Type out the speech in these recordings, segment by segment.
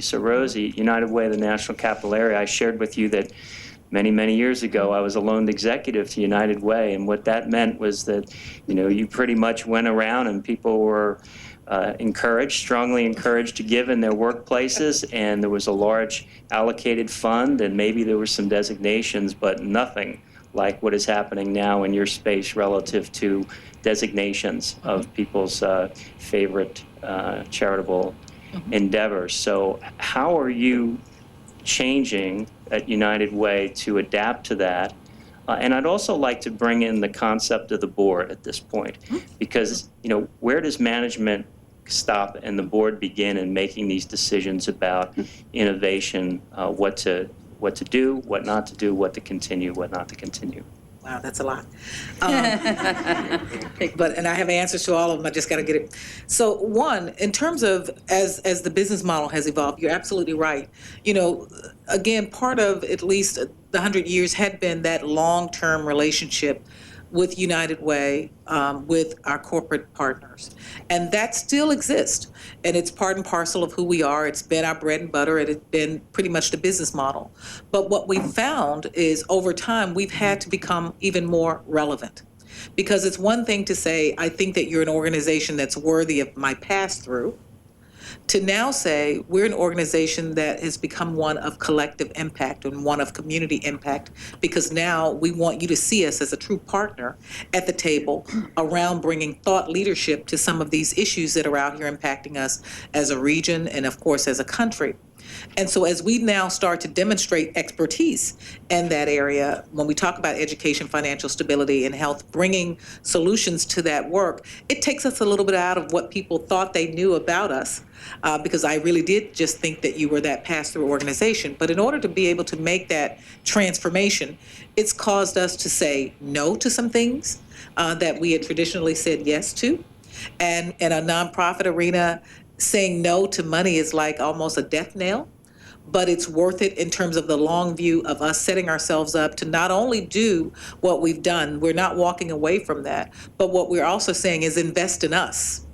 So Rosie, United Way, the National Capital Area, I shared with you that many years ago, I was a loaned executive to United Way, and what that meant was that, you pretty much went around and people were strongly encouraged to give in their workplaces, and there was a large allocated fund, and maybe there were some designations, but nothing like what is happening now in your space relative to designations of people's favorite charitable endeavors. So how are you changing at United Way to adapt to that? And I'd also like to bring in the concept of the board at this point, because where does management stop and the board begin in making these decisions about innovation, what to do, what not to do, what to continue, what not to continue? Wow, that's a lot. And I have answers to all of them. I just got to get it. So one, in terms of as the business model has evolved, you're absolutely right. Again, part of at least the 100 years had been that long-term relationship with United Way, with our corporate partners. And that still exists. And it's part and parcel of who we are. It's been our bread and butter. It's been pretty much the business model. But what we've found is over time, we've had to become even more relevant. Because it's one thing to say, I think that you're an organization that's worthy of my pass-through, to now say we're an organization that has become one of collective impact and one of community impact, because now we want you to see us as a true partner at the table around bringing thought leadership to some of these issues that are out here impacting us as a region and, of course, as a country. And so as we now start to demonstrate expertise in that area, when we talk about education, financial stability, and health, bringing solutions to that work, it takes us a little bit out of what people thought they knew about us, because I really did just think that you were that pass-through organization. But in order to be able to make that transformation, it's caused us to say no to some things that we had traditionally said yes to. And in a nonprofit arena, saying no to money is like almost a death knell, but it's worth it in terms of the long view of us setting ourselves up to not only do what we've done, we're not walking away from that, but what we're also saying is invest in us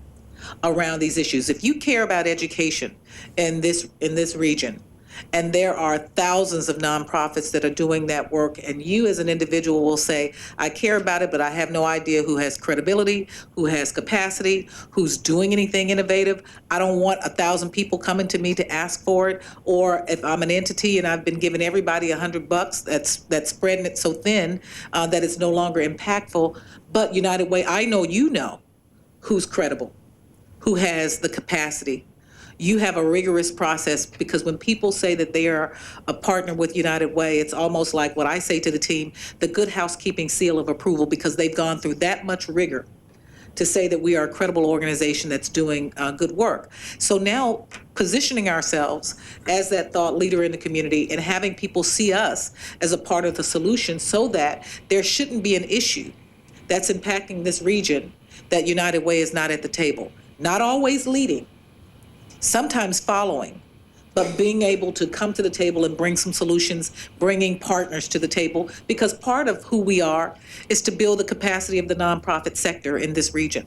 around these issues. If you care about education in this region, and there are thousands of nonprofits that are doing that work, and you as an individual will say, I care about it, but I have no idea who has credibility, who has capacity, who's doing anything innovative. I don't want 1,000 people coming to me to ask for it. Or if I'm an entity and I've been giving everybody $100, that's spreading it so thin that it's no longer impactful. But United Way, I know you know who's credible, who has the capacity. You have a rigorous process, because when people say that they are a partner with United Way, it's almost like what I say to the team, the good housekeeping seal of approval, because they've gone through that much rigor to say that we are a credible organization that's doing good work. So now positioning ourselves as that thought leader in the community and having people see us as a part of the solution, so that there shouldn't be an issue that's impacting this region that United Way is not at the table. Not always leading, sometimes following, but being able to come to the table and bring some solutions, bringing partners to the table, because part of who we are is to build the capacity of the nonprofit sector in this region.